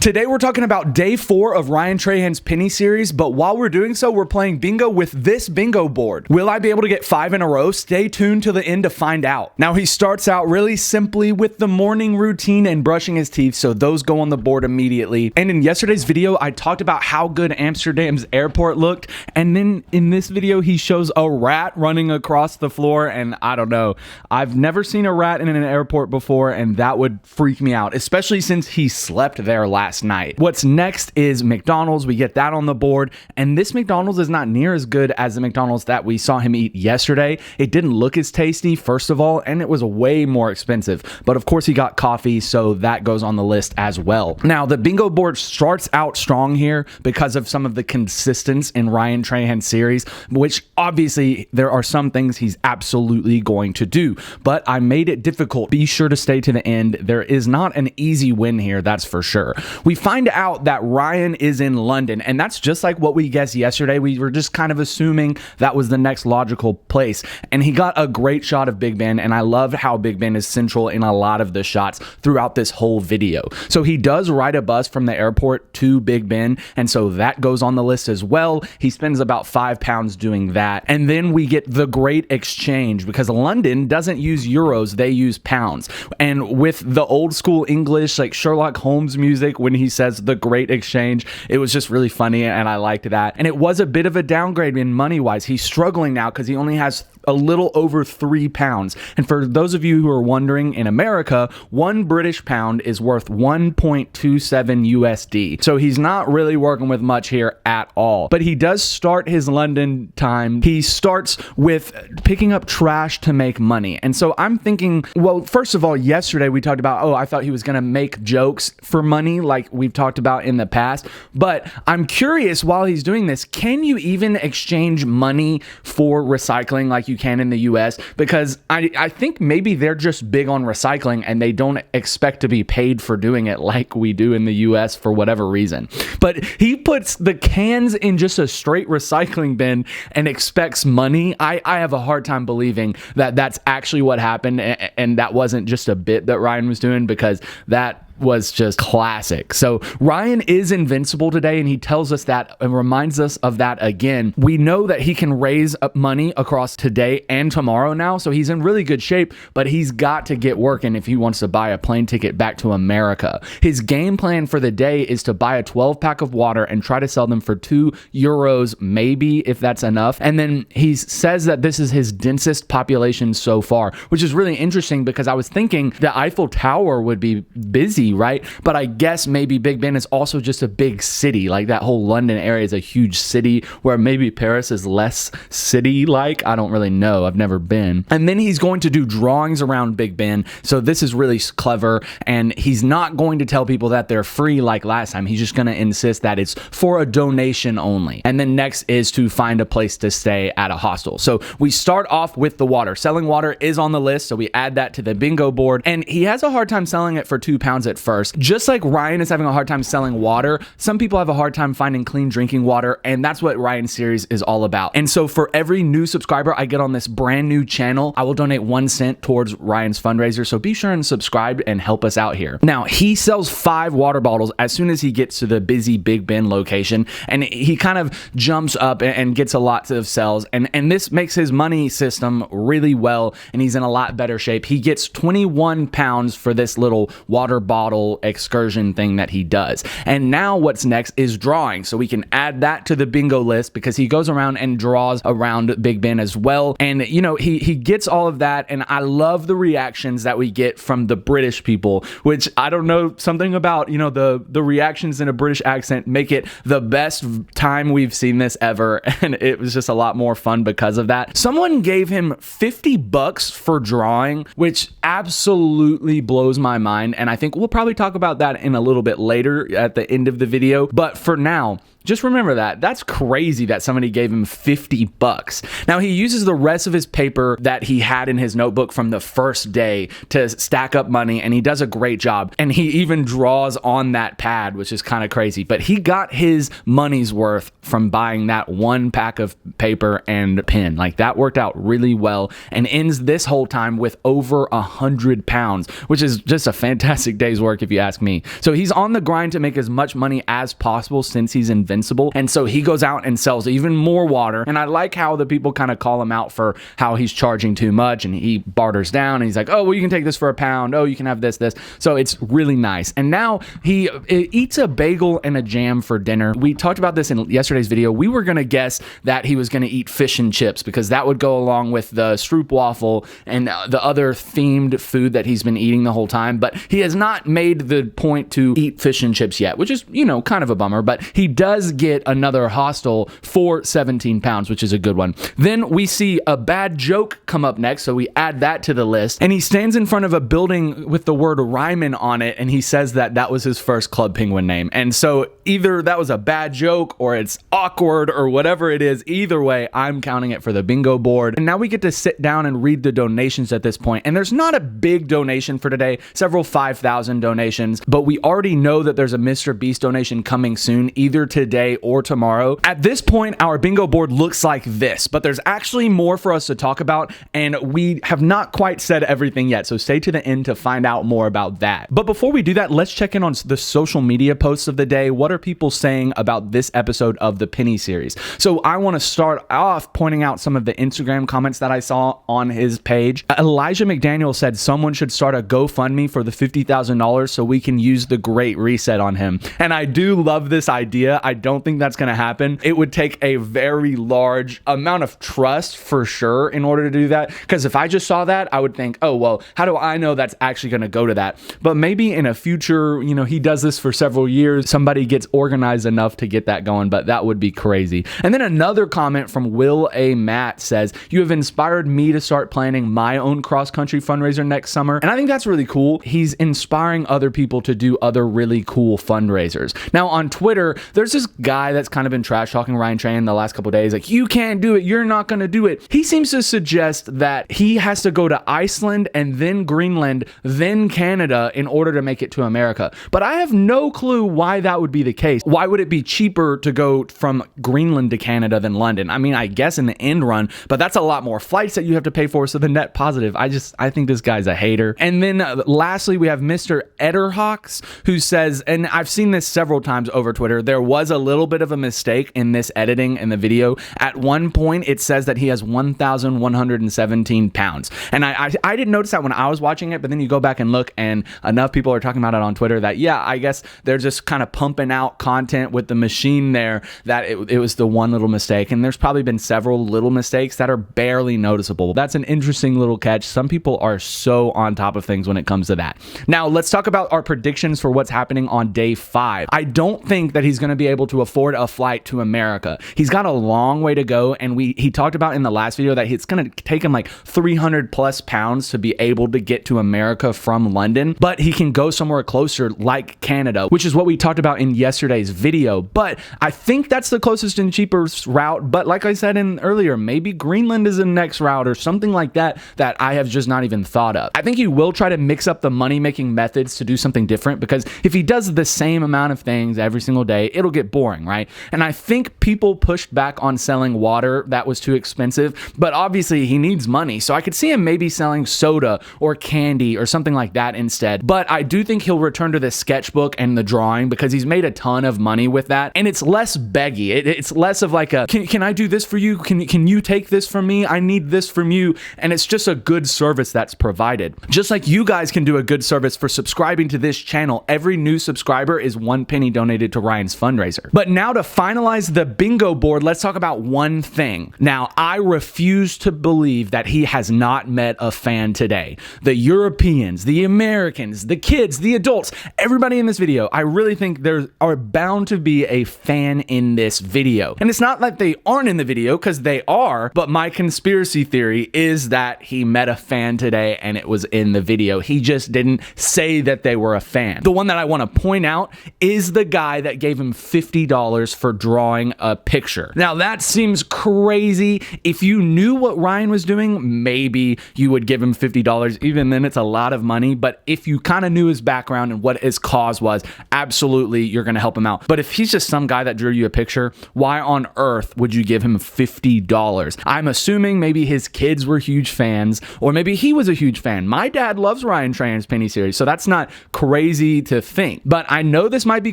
Today we're talking about day 4 of Ryan Trahan's penny series, but while we're doing so, we're playing bingo with this bingo board. Will I be able to get 5 in a row? Stay tuned to the end to find out. Now he starts out really simply with the morning routine and brushing his teeth, so those go on the board immediately. And in yesterday's video, I talked about how good Amsterdam's airport looked, and then in this video, he shows a rat running across the floor, and I don't know. I've never seen a rat in an airport before, and that would freak me out, especially since he slept there last night. What's next is McDonald's. We get that on the board, and this McDonald's is not near as good as the McDonald's that we saw him eat yesterday. It didn't look as tasty, first of all, and it was way more expensive. But of course, he got coffee, so that goes on the list as well. Now, the bingo board starts out strong here because of some of the consistency in Ryan Trahan's series, which obviously there are some things he's absolutely going to do, but I made it difficult. Be sure to stay to the end. There is not an easy win here, that's for sure. We find out that Ryan is in London, and that's just like what we guessed yesterday. We were just kind of assuming that was the next logical place, and he got a great shot of Big Ben, and I love how Big Ben is central in a lot of the shots throughout this whole video. So he does ride a bus from the airport to Big Ben, and so that goes on the list as well. He spends about £5 doing that, and then we get the great exchange because London doesn't use euros, they use pounds. And with the old school English, like Sherlock Holmes music, when he says the great exchange, it was just really funny, and I liked that. And it was a bit of a downgrade in money wise. He's struggling now because he only has a little over £3. And for those of you who are wondering, in America, 1 British pound is worth 1.27 USD. So he's not really working with much here at all. But he does start his London time. He starts with picking up trash to make money. And so I'm thinking, well, first of all, yesterday we talked about, I thought he was going to make jokes for money like we've talked about in the past. But I'm curious, while he's doing this, can you even exchange money for recycling like you can in the US? Because I think maybe they're just big on recycling and they don't expect to be paid for doing it like we do in the US for whatever reason. But he puts the cans in just a straight recycling bin and expects money. I have a hard time believing that that's actually what happened and that wasn't just a bit that Ryan was doing, because that was just classic. So Ryan is invincible today, and he tells us that and reminds us of that again. We know that he can raise up money across today and tomorrow now, so he's in really good shape, but he's got to get working if he wants to buy a plane ticket back to America. His game plan for the day is to buy a 12-pack of water and try to sell them for €2, maybe, if that's enough. And then he says that this is his densest population so far, which is really interesting because I was thinking the Eiffel Tower would be busy, right? But I guess maybe Big Ben is also just a big city. Like that whole London area is a huge city, where maybe Paris is less city-like. I don't really know. I've never been. And then he's going to do drawings around Big Ben. So this is really clever. And he's not going to tell people that they're free like last time. He's just going to insist that it's for a donation only. And then next is to find a place to stay at a hostel. So we start off with the water. Selling water is on the list, so we add that to the bingo board. And he has a hard time selling it for £2 at first. Just like Ryan is having a hard time selling water, some people have a hard time finding clean drinking water, and that's what Ryan's series is all about. And so for every new subscriber I get on this brand new channel, I will donate 1 cent towards Ryan's fundraiser, so be sure and subscribe and help us out here. Now, he sells 5 water bottles as soon as he gets to the busy Big Ben location, and he kind of jumps up and gets a lot of sales, and this makes his money system really well, and he's in a lot better shape. He gets £21 for this little water bottle excursion thing that he does. And now what's next is drawing. So we can add that to the bingo list because he goes around and draws around Big Ben as well. And you know, he gets all of that, and I love the reactions that we get from the British people, which I don't know, something about, you know, the reactions in a British accent make it the best time we've seen this ever, and it was just a lot more fun because of that. Someone gave him $50 for drawing, which absolutely blows my mind, and I think we'll probably talk about that in a little bit later at the end of the video. But for now, just remember that. That's crazy that somebody gave him $50. Now, he uses the rest of his paper that he had in his notebook from the first day to stack up money, and he does a great job. And he even draws on that pad, which is kind of crazy. But he got his money's worth from buying that 1 pack of paper and pen. Like, that worked out really well, and ends this whole time with over £100, which is just a fantastic day's work work if you ask me. So he's on the grind to make as much money as possible since he's invincible. And so he goes out and sells even more water. And I like how the people kind of call him out for how he's charging too much, and he barters down and he's like, oh, well, you can take this for £1. Oh, you can have this. So it's really nice. And now he eats a bagel and a jam for dinner. We talked about this in yesterday's video. We were going to guess that he was going to eat fish and chips because that would go along with the stroopwafel and the other themed food that he's been eating the whole time. But he has not made the point to eat fish and chips yet, which is, kind of a bummer. But he does get another hostel for 17 pounds, which is a good one. Then we see a bad joke come up next, so we add that to the list. And he stands in front of a building with the word Ryman on it, and he says that was his first Club Penguin name. And so either that was a bad joke or it's awkward or whatever it is. Either way, I'm counting it for the bingo board. And now we get to sit down and read the donations at this point. And there's not a big donation for today, several 5,000 donations, but we already know that there's a Mr. Beast donation coming soon, either today or tomorrow. At this point, our bingo board looks like this, but there's actually more for us to talk about, and we have not quite said everything yet, so stay to the end to find out more about that. But before we do that, let's check in on the social media posts of the day. What are people saying about this episode of the Penny series? So I want to start off pointing out some of the Instagram comments that I saw on his page. Elijah McDaniel said someone should start a GoFundMe for the $50,000 so we can use the Great Reset on him. And I do love this idea. I don't think that's going to happen. It would take a very large amount of trust for sure in order to do that. Because if I just saw that, I would think, oh, well, how do I know that's actually going to go to that? But maybe in a future, he does this for several years, somebody gets organized enough to get that going, but that would be crazy. And then another comment from Will A. Matt says, you have inspired me to start planning my own cross-country fundraiser next summer. And I think that's really cool. He's inspiring other people to do other really cool fundraisers. Now on Twitter, there's this guy that's kind of been trash talking Ryan Trahan the last couple of days. Like, you can't do it. You're not going to do it. He seems to suggest that he has to go to Iceland and then Greenland, then Canada in order to make it to America. But I have no clue why that would be the case. Why would it be cheaper to go from Greenland to Canada than London? I mean, I guess in the end run, but that's a lot more flights that you have to pay for. So the net positive, I think this guy's a hater. And then lastly, we have Mr. Ederhawks, who says, and I've seen this several times over Twitter, there was a little bit of a mistake in this editing in the video. At one point, it says that he has 1,117 pounds. And I didn't notice that when I was watching it, but then you go back and look, and enough people are talking about it on Twitter that, yeah, I guess they're just kind of pumping out content with the machine there, that it was the one little mistake. And there's probably been several little mistakes that are barely noticeable. That's an interesting little catch. Some people are so on top of things when it comes to that. Now, let's talk about our predictions for what's happening on day 5. I don't think that he's going to be able to afford a flight to America. He's got a long way to go, and he talked about in the last video that it's going to take him like 300 plus pounds to be able to get to America from London, but he can go somewhere closer like Canada, which is what we talked about in yesterday's video. But I think that's the closest and cheapest route. But like I said earlier, maybe Greenland is the next route or something like that I have just not even thought of. I think he will try to mix up the money-making methods to do something different, because if he does the same amount of things every single day, it'll get boring, right? And I think people pushed back on selling water. That was too expensive, but obviously he needs money. So I could see him maybe selling soda or candy or something like that instead. But I do think he'll return to the sketchbook and the drawing, because he's made a ton of money with that. And it's less beggy. It's less of like a, can I do this for you? Can you take this from me? I need this from you. And it's just a good service that's provided. Just like you guys can do a good service for subscribing to this channel. Every new subscriber is 1 penny donated to Ryan's fundraiser. But now to finalize the bingo board, let's talk about one thing. Now, I refuse to believe that he has not met a fan today. The Europeans, the Americans, the kids, the adults, everybody in this video, I really think there are bound to be a fan in this video. And it's not like they aren't in the video, because they are, but my conspiracy theory is that he met a fan today and it was in the video. He just didn't say that they were a fan. The one that I want to point out is the guy that gave him $50 for drawing a picture. Now that seems crazy. If you knew what Ryan was doing, maybe you would give him $50. Even then, it's a lot of money. But if you kind of knew his background and what his cause was, absolutely, you're going to help him out. But if he's just some guy that drew you a picture, why on earth would you give him $50? I'm assuming maybe his kids were huge fans, or maybe he was a huge fan. My dad loves Ryan Trahan's Penny series, so that's not crazy to think. But I know this might be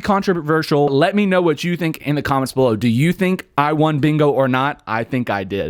controversial. Let me know what you think in the comments below. Do you think I won bingo or not? I think I did.